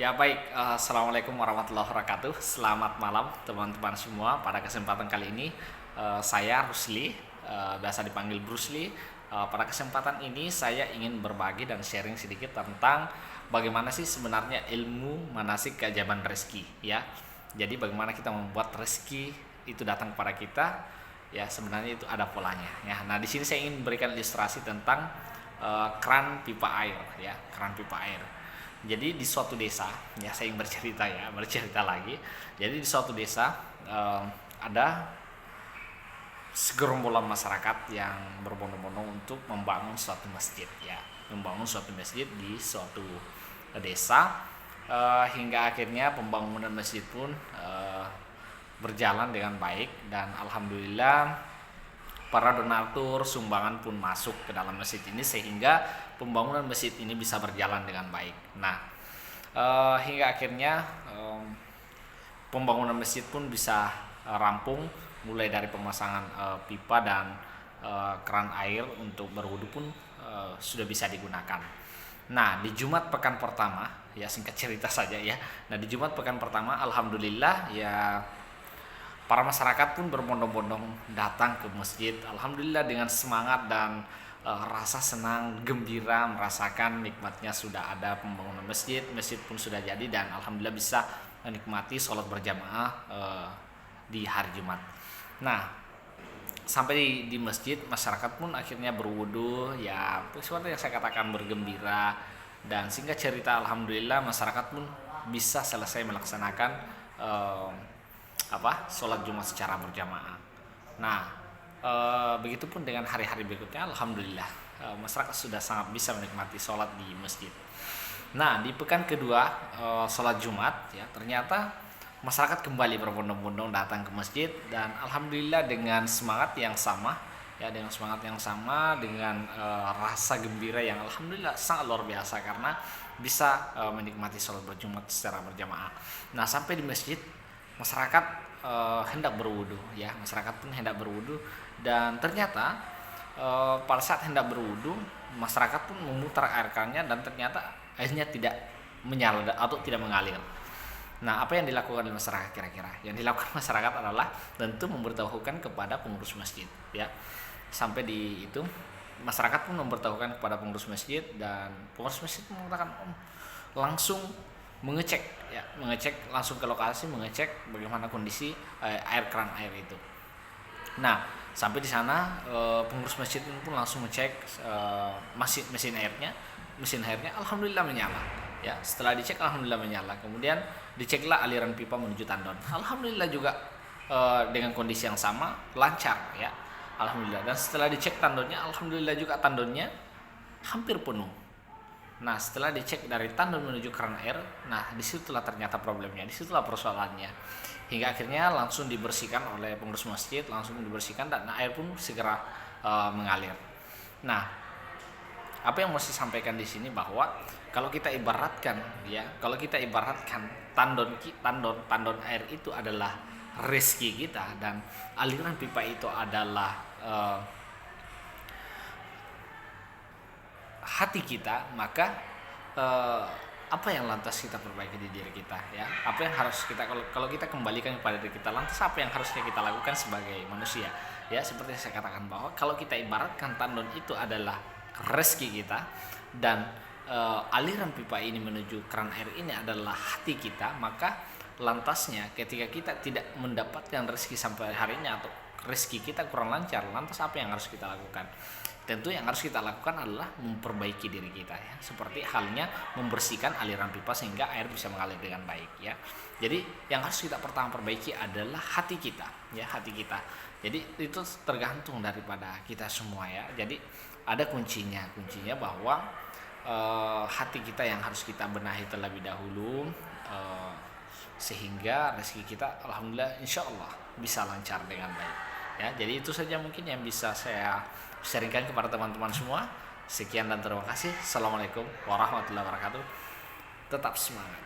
Ya baik, Assalamualaikum warahmatullahi wabarakatuh. Selamat malam teman-teman semua. Pada kesempatan kali ini saya Rusli, biasa dipanggil Bruce Lee. Pada kesempatan ini saya ingin berbagi dan sharing sedikit tentang bagaimana sih sebenarnya ilmu manasik keajaiban rezeki ya. Jadi bagaimana kita membuat rezeki itu datang kepada kita ya, sebenarnya itu ada polanya ya. Nah, di sini saya ingin berikan ilustrasi tentang keran pipa air ya, keran pipa air. Jadi di suatu desa, ya saya ingin bercerita ya, bercerita lagi. Jadi di suatu desa ada segerombolan masyarakat yang berbondong-bondong untuk membangun suatu masjid ya, membangun suatu masjid di suatu desa, hingga akhirnya pembangunan masjid pun berjalan dengan baik dan alhamdulillah para donatur sumbangan pun masuk ke dalam masjid ini sehingga pembangunan masjid ini bisa berjalan dengan baik. Nah, hingga akhirnya pembangunan masjid pun bisa rampung, mulai dari pemasangan pipa dan keran air untuk berwudu pun sudah bisa digunakan. Nah, di Jumat pekan pertama, ya singkat cerita saja ya. Nah, di Jumat pekan pertama alhamdulillah ya para masyarakat pun berbondong-bondong datang ke masjid. Alhamdulillah dengan semangat dan rasa senang, gembira merasakan nikmatnya sudah ada pembangunan masjid. Masjid pun sudah jadi dan alhamdulillah bisa menikmati sholat berjamaah di hari Jumat. Nah, sampai di masjid masyarakat pun akhirnya berwudu ya, sesuatu yang saya katakan bergembira. Dan singkat cerita alhamdulillah masyarakat pun bisa selesai melaksanakan eh, sholat Jumat secara berjamaah. Nah, begitupun dengan hari-hari berikutnya alhamdulillah masyarakat sudah sangat bisa menikmati sholat di masjid. Nah, di pekan kedua sholat Jumat ya, ternyata masyarakat kembali berbondong-bondong datang ke masjid dan alhamdulillah dengan semangat yang sama ya, dengan semangat yang sama, dengan rasa gembira yang alhamdulillah sangat luar biasa karena bisa menikmati sholat berjumat secara berjamaah. Nah, sampai di masjid masyarakat hendak berwudu ya, masyarakat pun hendak berwudu dan ternyata pada saat hendak berwudu masyarakat pun memutar air kerannya dan ternyata airnya tidak menyala atau tidak mengalir. Nah, apa yang dilakukan oleh masyarakat kira-kira? Yang dilakukan masyarakat adalah tentu memberitahukan kepada pengurus masjid ya. Sampai di itu masyarakat pun memberitahukan kepada pengurus masjid dan pengurus masjid mengatakan langsung mengecek ya, mengecek langsung ke lokasi, mengecek bagaimana kondisi air keran air itu. Nah, sampai di sana pengurus masjid pun langsung mengecek mesin airnya alhamdulillah menyala ya. Setelah dicek alhamdulillah menyala, kemudian diceklah aliran pipa menuju tandon, alhamdulillah juga dengan kondisi yang sama lancar ya, alhamdulillah. Dan setelah dicek tandonnya alhamdulillah juga tandonnya hampir penuh. Nah, setelah dicek dari tandon menuju keran air, nah disitulah ternyata problemnya, disitulah persoalannya. Hingga akhirnya langsung dibersihkan oleh pengurus masjid, langsung dibersihkan dan air pun segera mengalir. Nah, apa yang mau saya sampaikan di sini bahwa kalau kita ibaratkan ya, kalau kita ibaratkan tandon air itu adalah rezeki kita dan aliran pipa itu adalah hati kita, maka eh, apa yang lantas kita perbaiki di diri kita ya, apa yang harus kita, kalau kita kembalikan kepada diri kita, lantas apa yang harusnya kita lakukan sebagai manusia ya. Seperti yang saya katakan bahwa kalau kita ibaratkan tandon itu adalah rezeki kita dan aliran pipa ini menuju keran air ini adalah hati kita, maka lantasnya ketika kita tidak mendapatkan rezeki sampai hari ini atau rezeki kita kurang lancar, lantas apa yang harus kita lakukan? Tentu yang harus kita lakukan adalah memperbaiki diri kita ya, seperti halnya membersihkan aliran pipa sehingga air bisa mengalir dengan baik ya. Jadi yang harus kita pertama perbaiki adalah hati kita ya, hati kita. Jadi itu tergantung daripada kita semua ya. Jadi ada kuncinya bahwa hati kita yang harus kita benahi terlebih dahulu, sehingga rezeki kita alhamdulillah insya Allah bisa lancar dengan baik ya. Jadi itu saja mungkin yang bisa saya sharingkan kepada teman-teman semua. Sekian dan terima kasih. Assalamualaikum warahmatullahi wabarakatuh. Tetap semangat.